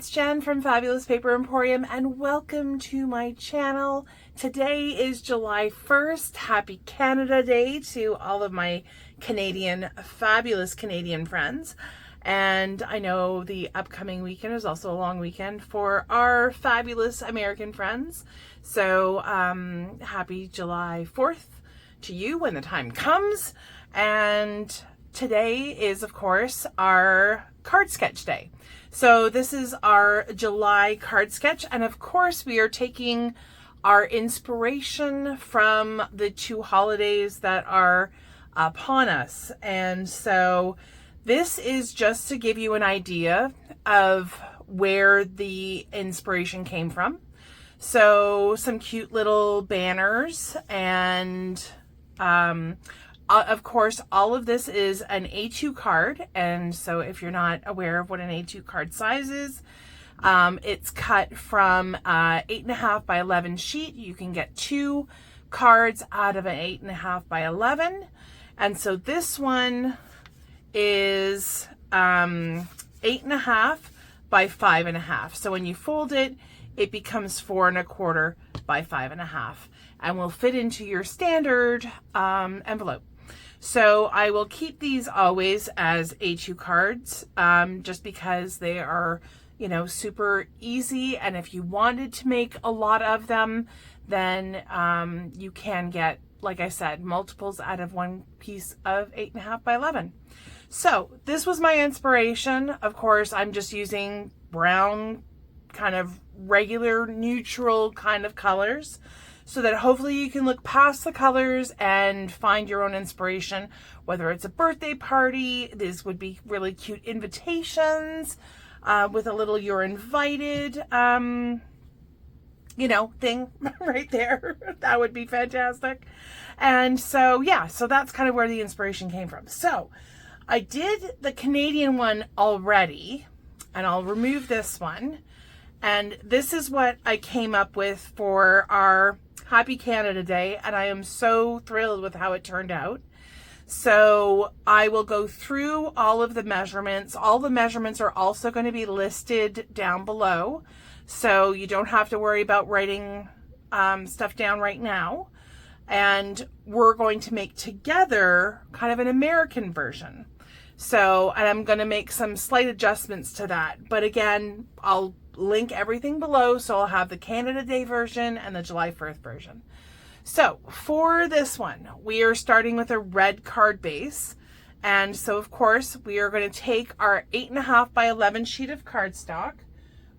it's Jen from Fabulous Paper Emporium and welcome to my channel. Today is July 1st. Happy Canada Day to all of my fabulous Canadian friends. And I know the upcoming weekend is also a long weekend for our fabulous American friends. So happy July 4th to you when the time comes. And today is, of course, our card sketch day. So this is our July card sketch. And of course, we are taking our inspiration from the two holidays that are upon us. And so this is just to give you an idea of where the inspiration came from. So some cute little banners and of course, all of this is an A2 card, and so if you're not aware of what an A2 card size is, it's cut from 8.5 by 11 sheet. You can get 2 cards out of an 8.5 by 11, and so this one is 8.5 by 5.5. So when you fold it, it becomes 4.25 by 5.5, and will fit into your standard envelope. So I will keep these always as A2 cards, just because they are, you know, super easy. And if you wanted to make a lot of them, then you can get, like I said, multiples out of one piece of 8.5 by 11. So this was my inspiration. Of course, I'm just using brown, kind of regular, neutral kind of colors, so that hopefully you can look past the colors and find your own inspiration, whether it's a birthday party. These would be really cute invitations with a little "you're invited," you know, thing right there. That would be fantastic. And so, yeah, so that's kind of where the inspiration came from. So I did the Canadian one already, and I'll remove this one. And this is what I came up with for our Happy Canada Day, and I am so thrilled with how it turned out. So I will go through all of the measurements. All the measurements are also going to be listed down below, so you don't have to worry about writing stuff down right now. And we're going to make together kind of an American version. So, and I'm going to make some slight adjustments to that. But again, I'll link everything below, so I'll have the Canada Day version and the July 1st version. So for this one, we are starting with a red card base. And so of course, we are going to take our 8.5 by 11 sheet of cardstock,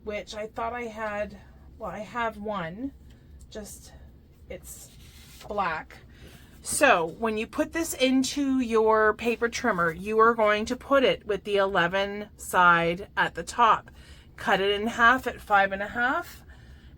which I thought I had, well, I have one, just it's black. So when you put this into your paper trimmer, you are going to put it with the 11 side at the top. Cut it in half at 5.5,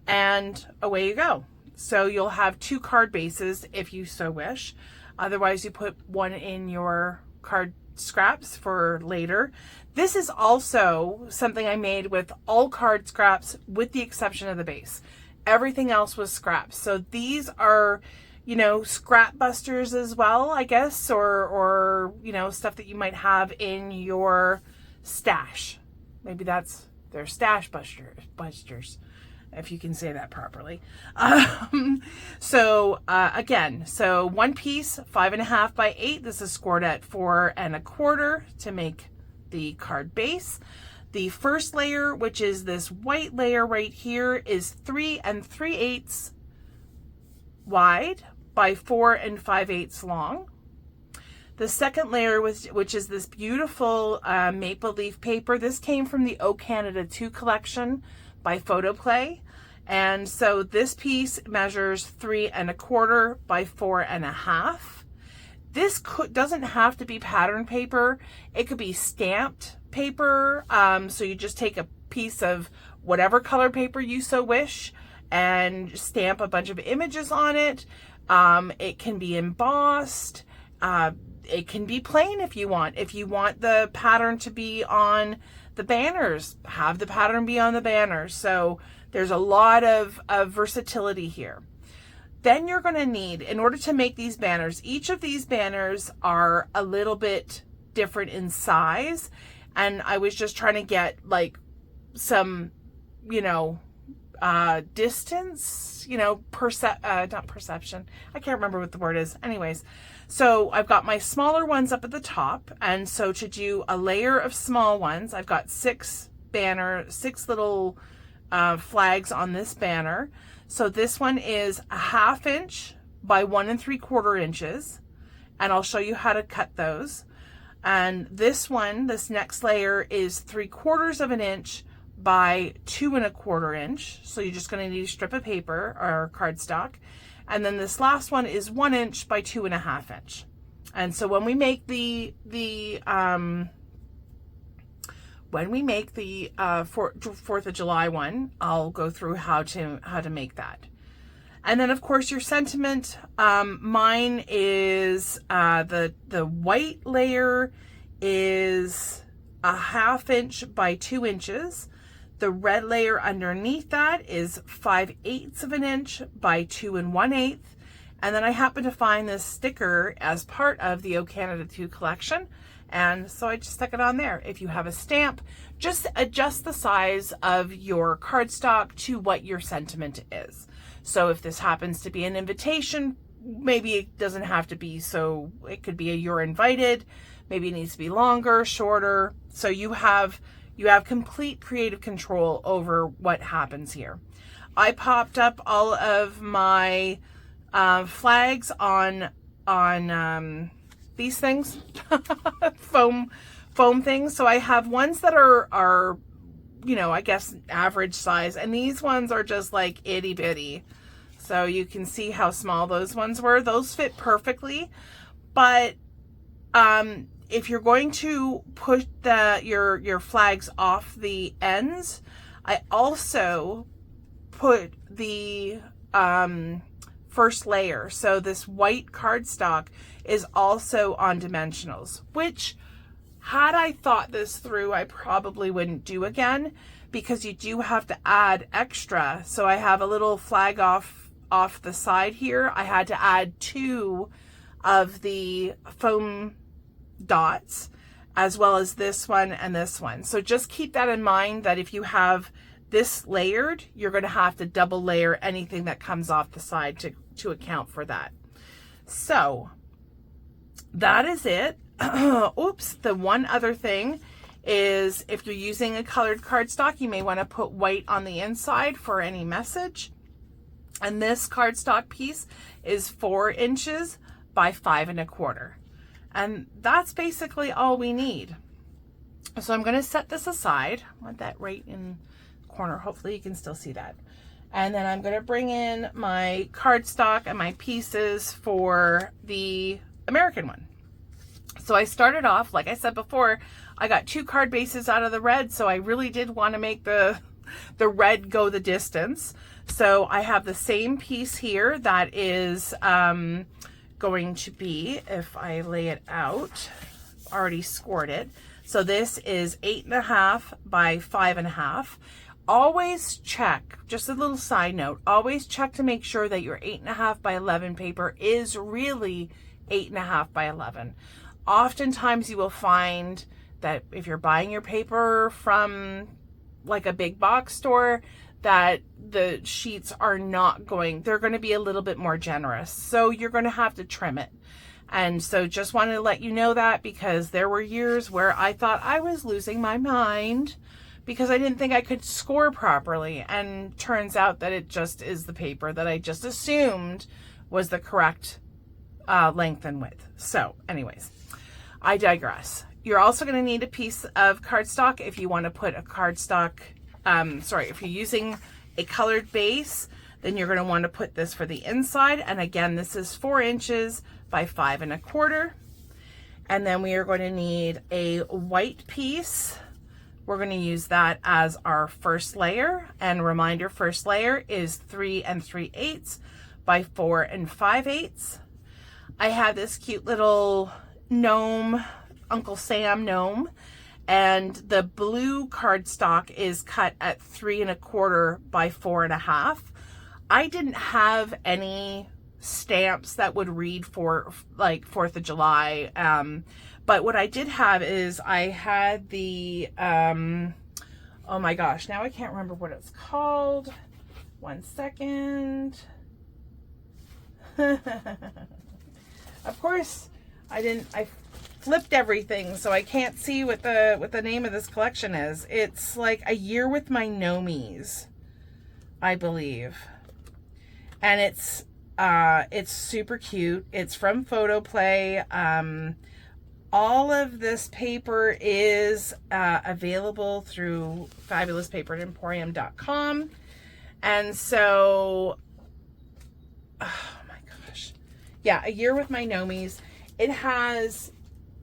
and away you go. So you'll have 2 card bases if you so wish. Otherwise, you put one in your card scraps for later. This is also something I made with all card scraps with the exception of the base. Everything else was scraps. So these are, you know, scrap busters as well, I guess, or you know, stuff that you might have in your stash. Maybe that's their stash busters, if you can say that properly. So again, so one piece, 5.5 by 8. This is scored at 4.25 to make the card base. The first layer, which is this white layer right here, is 3 3/8 wide by 4 5/8 long. The second layer, which is this beautiful maple leaf paper. This came from the O Canada 2 collection by Photoplay. And so this piece measures 3.25 by 4.5. This doesn't have to be pattern paper. It could be stamped paper. So you just take a piece of whatever color paper you so wish and stamp a bunch of images on it. It can be embossed. It can be plain if you want. If you want the pattern to be on the banners, have the pattern be on the banners. So there's a lot of versatility here. Then you're going to need, in order to make these banners, each of these banners are a little bit different in size. And I was just trying to get like some, you know, distance, you know, not perception. I can't remember what the word is. Anyways, so I've got my smaller ones up at the top. And so to do a layer of small ones, I've got six little flags on this banner. So this one is a 1/2 inch by 1 3/4 inches. And I'll show you how to cut those. And this one, this next layer is 3/4 of an inch by 2 1/4 inch. So you're just going to need a strip of paper or cardstock. And then this last one is 1 inch by 2 1/2 inch. And so when we make the 4th of July one, I'll go through how to make that. And then of course your sentiment, mine is the white layer is a 1/2 inch by 2 inches. The red layer underneath that is 5/8 of an inch by 2 1/8. And then I happen to find this sticker as part of the O Canada 2 collection. And so I just stuck it on there. If you have a stamp, just adjust the size of your cardstock to what your sentiment is. So if this happens to be an invitation, maybe it doesn't have to be, so it could be a you're invited. Maybe it needs to be longer, shorter. So you have complete creative control over what happens here. I popped up all of my flags on these things, foam things. So I have ones that are, you know, I guess average size, and these ones are just like itty bitty. So you can see how small those ones were. Those fit perfectly, but if you're going to put your flags off the ends, I also put the first layer. So this white cardstock is also on dimensionals, which had I thought this through, I probably wouldn't do again, because you do have to add extra. So I have a little flag off the side here. I had to add 2 of the foam dots, as well as this one and this one. So just keep that in mind, that if you have this layered, you're going to have to double layer anything that comes off the side to account for that. So that is it. Oops, the one other thing is, if you're using a colored cardstock, you may want to put white on the inside for any message. And this cardstock piece is 4 inches by 5 1/4. And that's basically all we need. So I'm going to set this aside. I want that right in the corner. Hopefully you can still see that. And then I'm going to bring in my cardstock and my pieces for the American one. So I started off, like I said before, I got 2 card bases out of the red, so I really did want to make the red go the distance. So I have the same piece here that is going to be, if I lay it out, already scored it. So this is 8 1/2 by 5 1/2. Always check, just a little side note, always check to make sure that your 8 1/2 by 11 paper is really 8 1/2 by 11. Oftentimes you will find that if you're buying your paper from like a big box store, that the sheets are not going, they're going to be a little bit more generous. So you're going to have to trim it. And so just wanted to let you know that, because there were years where I thought I was losing my mind because I didn't think I could score properly. And turns out that it just is the paper that I just assumed was the correct length and width. So anyways, I digress. You're also going to need a piece of cardstock if you want to put a cardstock, if you're using a colored base, then you're going to want to put this for the inside. And again, this is 4 inches by 5 1/4. And then we are going to need a white piece. We're going to use that as our first layer. And reminder, first layer is 3 3/8 by 4 5/8. I have this cute little gnome, Uncle Sam gnome, and the blue cardstock is cut at 3 1/4 by 4 1/2. I didn't have any stamps that would read for like 4th of July, but what I did have is I had the Oh my gosh, now I can't remember what it's called. 1 second. Of course, I flipped everything, so I can't see what the name of this collection is. It's like A Year with My Gnomies, I believe. And it's super cute. It's from Photoplay. All of this paper is available through fabulouspaperemporium.com. And so, oh my gosh. Yeah, A Year with My Gnomies. It has,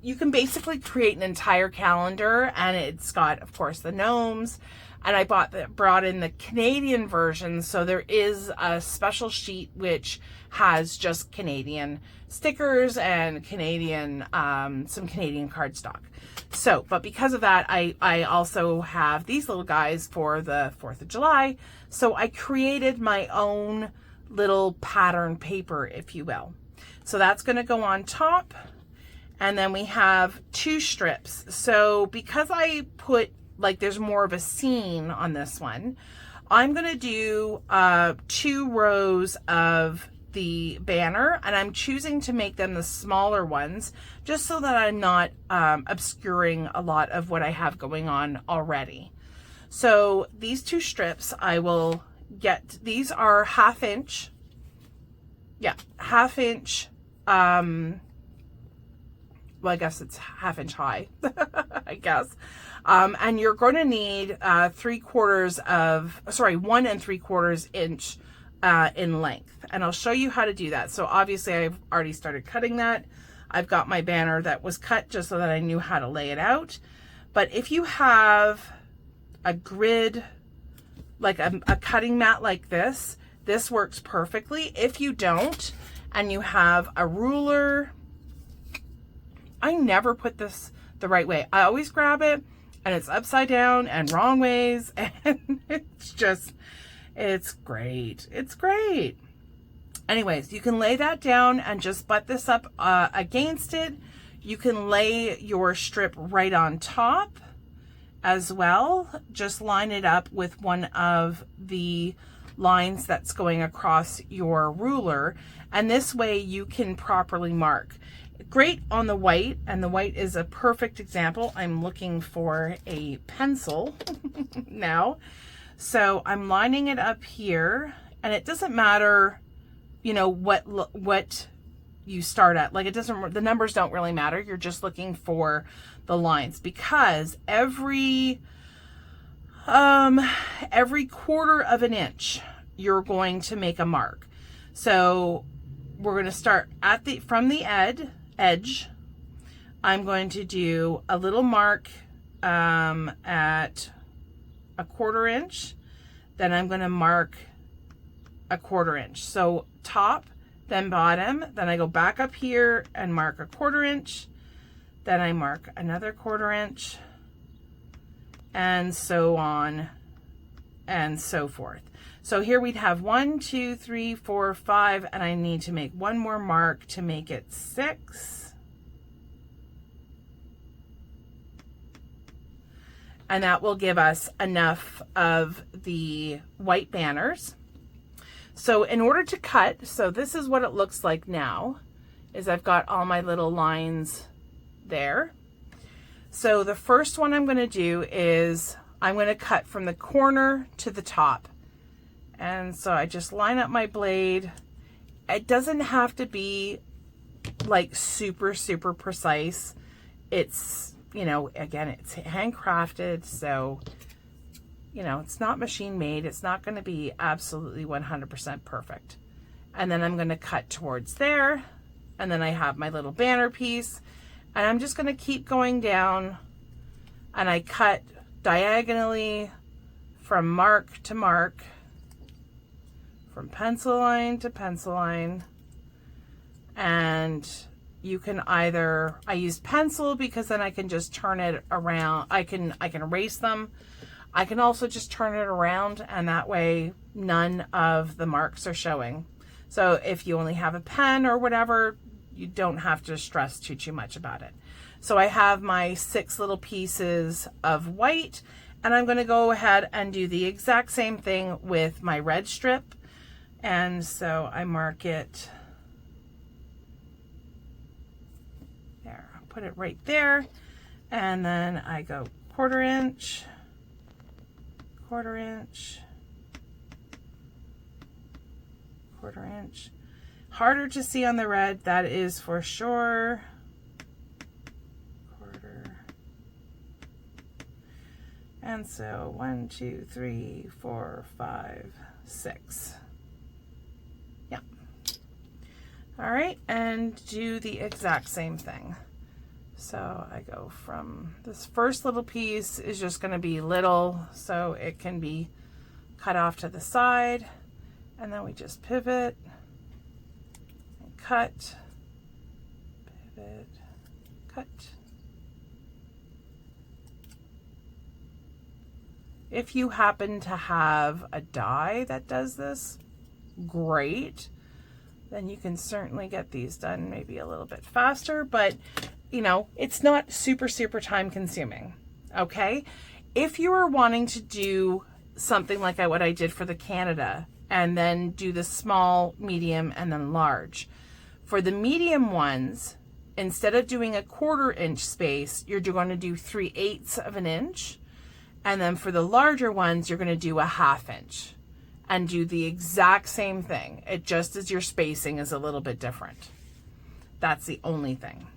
you can basically create an entire calendar, and it's got, of course, the gnomes. And I brought in the Canadian version, so there is a special sheet which has just Canadian stickers and Canadian, some Canadian cardstock. So, but because of that, I also have these little guys for the 4th of July. So I created my own little pattern paper, if you will. So that's going to go on top. And then we have 2 strips. So because I put, like, there's more of a scene on this one, I'm going to do 2 rows of the banner, and I'm choosing to make them the smaller ones just so that I'm not obscuring a lot of what I have going on already. So these 2 strips, I will get, these are 1/2 inch. Yeah, 1/2 inch. Well, I guess it's 1/2 inch high, I guess. And you're going to need 1 3/4 inch in length. And I'll show you how to do that. So obviously I've already started cutting that. I've got my banner that was cut just so that I knew how to lay it out. But if you have a grid, like a cutting mat like this, this works perfectly. If you don't, and you have a ruler, I never put this the right way. I always grab it and it's upside down and wrong ways, and it's great. It's great. Anyways, you can lay that down and just butt this up against it. You can lay your strip right on top as well. Just line it up with one of the lines that's going across your ruler, and this way you can properly mark. Great on the white, and the white is a perfect example. I'm looking for a pencil now. So I'm lining it up here, and it doesn't matter, you know, what you start at. Like, it doesn't, the numbers don't really matter. You're just looking for the lines, because every 1/4 of an inch you're going to make a mark. So we're going to start at from the edge. I'm going to do a little mark at 1/4 inch. Then I'm going to mark 1/4 inch. So top, then bottom, then I go back up here and mark 1/4 inch. Then I mark another 1/4 inch, and so on and so forth. So here we'd have 1, 2, 3, 4, 5, and I need to make one more mark to make it 6. And that will give us enough of the white banners. So in order to cut, so this is what it looks like now, is I've got all my little lines there. So the first one I'm going to do is I'm going to cut from the corner to the top. And so I just line up my blade. It doesn't have to be like super, super precise. It's, you know, again, it's handcrafted, so, you know, it's not machine made. It's not going to be absolutely 100% perfect. And then I'm going to cut towards there, and then I have my little banner piece, and I'm just going to keep going down, and I cut diagonally from mark to mark, from pencil line to pencil line. And you can either, I use pencil because then I can just turn it around. I can erase them. I can also just turn it around, and that way none of the marks are showing. So if you only have a pen or whatever, you don't have to stress too much about it. So I have my 6 little pieces of white, And I'm going to go ahead and do the exact same thing with my red strip. And so I mark it there, I'll put it right there. And then I go 1/4 inch, 1/4 inch, 1/4 inch. Harder to see on the red, that is for sure. 1/4. And so 1, 2, 3, 4, 5, 6. Yeah. All right, and do the exact same thing. So I go from this first little piece is just going to be little, so it can be cut off to the side, and then we just pivot and cut, pivot, cut. If you happen to have a die that does this, great. Then you can certainly get these done maybe a little bit faster, but you know, it's not super time consuming. Okay. If you are wanting to do something like what I did for the Canada and then do the small, medium, and then large, for the medium ones, instead of doing a 1/4 inch space, you're going to do 3/8 of an inch. And then for the larger ones, you're going to do a 1/2 inch and do the exact same thing. It just as your spacing is a little bit different. That's the only thing.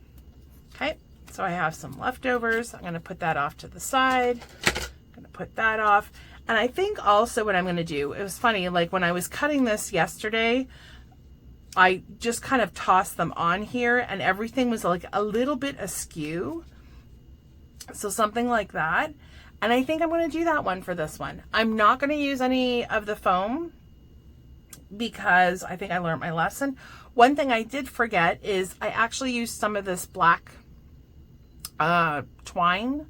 Okay, so I have some leftovers. I'm going to put that off to the side. I'm going to put that off. And I think also what I'm going to do, it was funny, like when I was cutting this yesterday, I just kind of tossed them on here and everything was like a little bit askew. So something like that. And I think I'm going to do that one for this one. I'm not going to use any of the foam because I think I learned my lesson. One thing I did forget is I actually used some of this black twine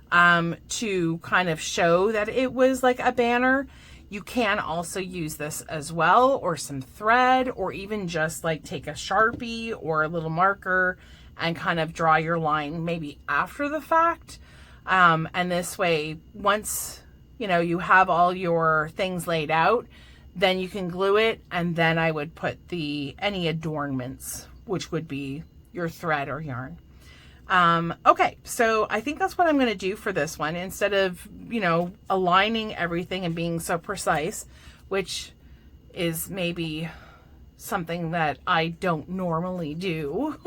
to kind of show that it was like a banner. You can also use this as well, or some thread, or even just like take a Sharpie or a little marker and kind of draw your line maybe after the fact. And this way, once, you know, you have all your things laid out, then you can glue it. And then I would put any adornments, which would be your thread or yarn. Okay, so I think that's what I'm going to do for this one. Instead of, you know, aligning everything and being so precise, which is maybe something that I don't normally do.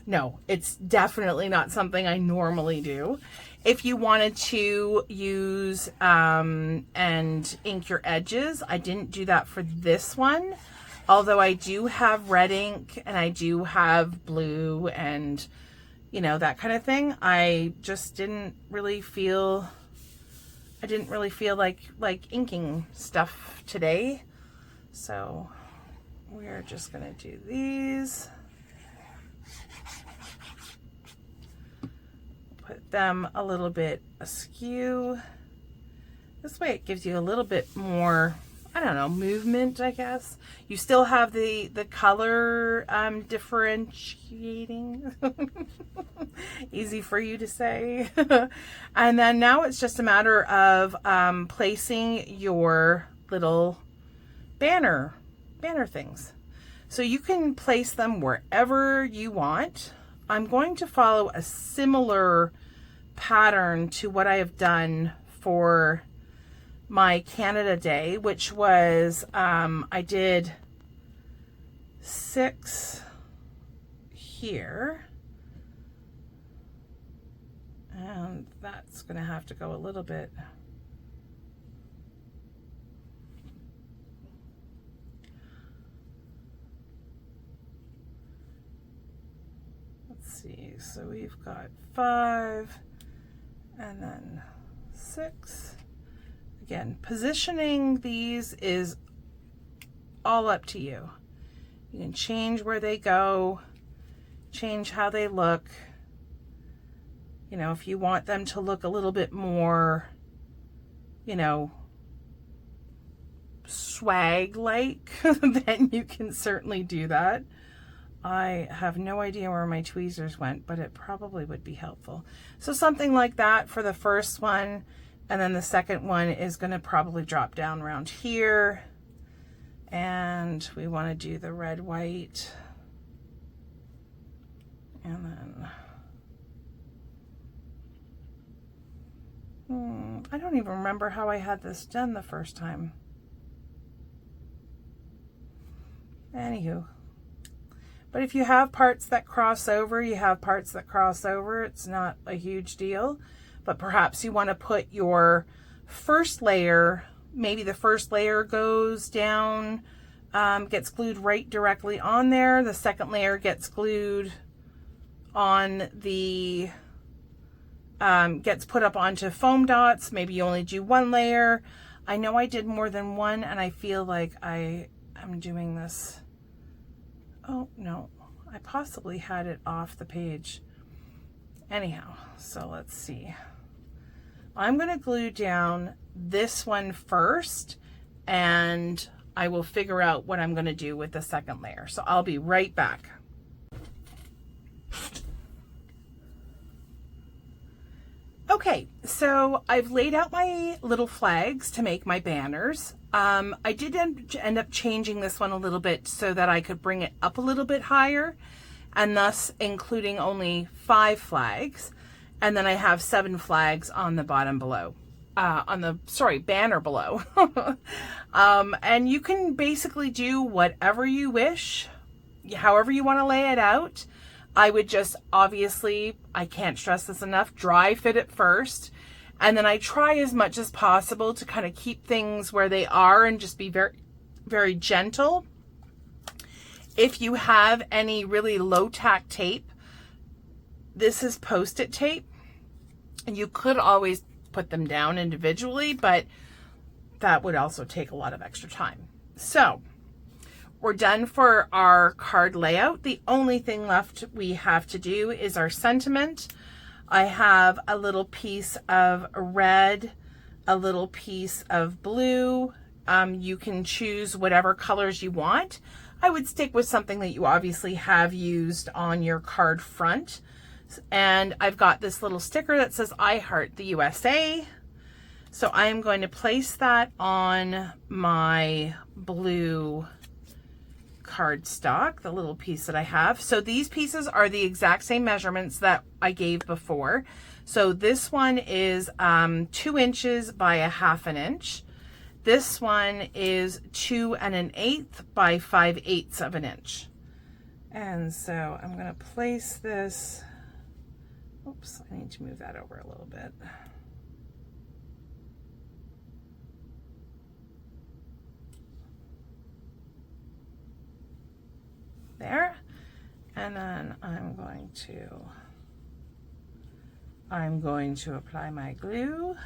No, it's definitely not something I normally do. If you wanted to use and ink your edges, I didn't do that for this one. Although I do have red ink and I do have blue and, you know, that kind of thing. I just didn't really feel like inking stuff today. So we're just going to do these. Put them a little bit askew. This way it gives you a little bit more, I don't know, movement, I guess. You still have the color differentiating. Easy for you to say. And then now it's just a matter of placing your little banner things. So you can place them wherever you want. I'm going to follow a similar pattern to what I have done for my Canada Day, which was I did 6 here, and that's going to have to go a little bit. Let's see, so we've got 5 and then 6. Again, positioning these is all up to you. You can change where they go, change how they look. You know, if you want them to look a little bit more, you know, swag-like, then you can certainly do that. I have no idea where my tweezers went, but it probably would be helpful. So something like that for the first one. And then the second one is going to probably drop down around here. And we want to do the red, white. And then, I don't even remember how I had this done the first time. Anywho. But if you have parts that cross over, you have parts that cross over. It's not a huge deal. But perhaps you want to put your first layer, maybe the first layer goes down, gets glued right directly on there. The second layer gets glued on the, gets put up onto foam dots. Maybe you only do one layer. I know I did more than one, and I feel like I am doing this. Oh, no, I possibly had it off the page. Anyhow, so let's see. I'm going to glue down this one first, and I will figure out what I'm going to do with the second layer. So I'll be right back. Okay, so I've laid out my little flags to make my banners. I did end up changing this one a little bit so that I could bring it up a little bit higher, and thus including only 5 flags. And then I have 7 flags on the bottom below, banner below. And you can basically do whatever you wish, however you want to lay it out. I would just, obviously, I can't stress this enough, dry fit it first. And then I try as much as possible to kind of keep things where they are and just be very, very gentle. If you have any really low tack tape, this is Post-it tape, and you could always put them down individually, but that would also take a lot of extra time. So we're done for our card layout. The only thing left we have to do is our sentiment. I have a little piece of red, a little piece of blue. You can choose whatever colors you want. I would stick with something that you obviously have used on your card front. And I've got this little sticker that says I Heart the USA. So I am going to place that on my blue cardstock, the little piece that I have. So these pieces are the exact same measurements that I gave before. So this one is 2 inches by 1/2 inch. This one is 2 1/8 by 5/8 of an inch. And so I'm going to place this. Oops, I need to move that over a little bit. There. And then I'm going to apply my glue.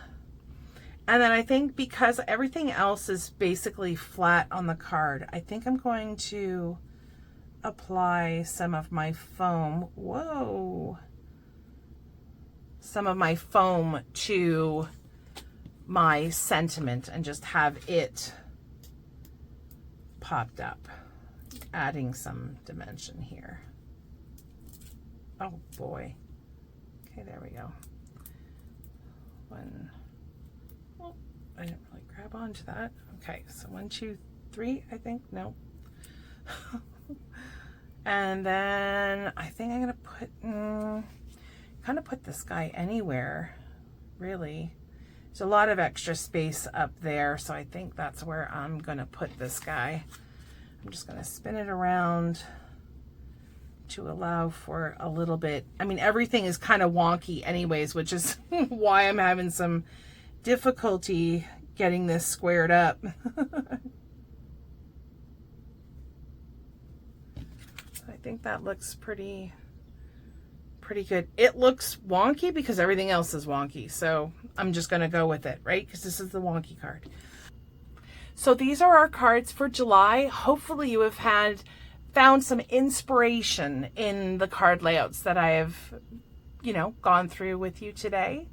And then I think because everything else is basically flat on the card, I think I'm going to apply some of my foam. Whoa. Some of my foam to my sentiment and just have it popped up, adding some dimension here. Oh boy. Okay, there we go. Oh, I didn't really grab onto that. Okay, so 1, 2, 3, I think. No. And then I think I'm gonna put kind of put this guy anywhere, really. There's a lot of extra space up there, so I think that's where I'm gonna put this guy. I'm just gonna spin it around to allow for a little bit. I mean, everything is kind of wonky anyways, which is why I'm having some difficulty getting this squared up. I think that looks pretty good. It looks wonky because everything else is wonky, so I'm just gonna go with it, right? Because this is the wonky card. So these are our cards for July. Hopefully you have found some inspiration in the card layouts that I have, gone through with you today.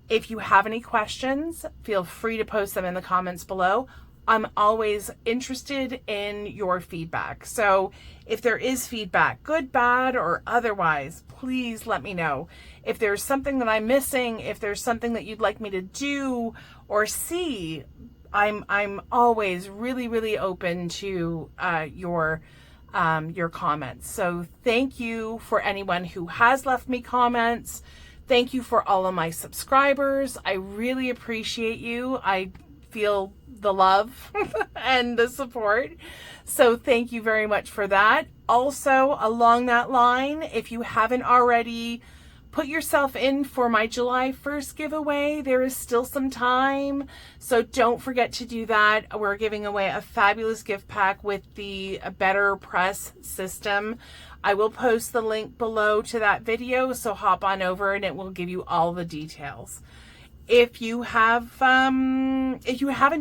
If you have any questions, feel free to post them in the comments below. I'm always interested in your feedback. So if there is feedback, good, bad, or otherwise, please let me know. If there's something that I'm missing, if there's something that you'd like me to do or see, I'm always really, really open to your comments. So thank you for anyone who has left me comments. Thank you for all of my subscribers. I really appreciate you. I feel the love and the support. So thank you very much for that. Also, along that line, if you haven't already, put yourself in for my July 1st giveaway. There is still some time, so don't forget to do that. We're giving away a fabulous gift pack with the Better Press system. I will post the link below to that video, so hop on over and it will give you all the details. If you haven't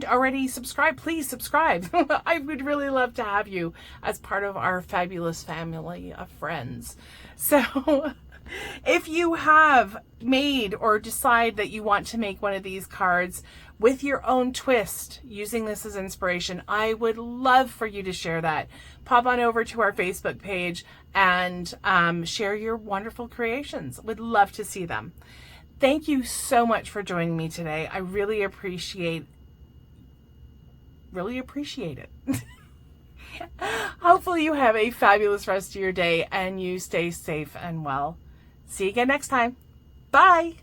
already subscribed, please subscribe. I would really love to have you as part of our fabulous family of friends. So if you have made or decide that you want to make one of these cards with your own twist, using this as inspiration, I would love for you to share that. Pop on over to our Facebook page and share your wonderful creations. Would love to see them. Thank you so much for joining me today. I really appreciate it. Hopefully you have a fabulous rest of your day and you stay safe and well. See you again next time. Bye.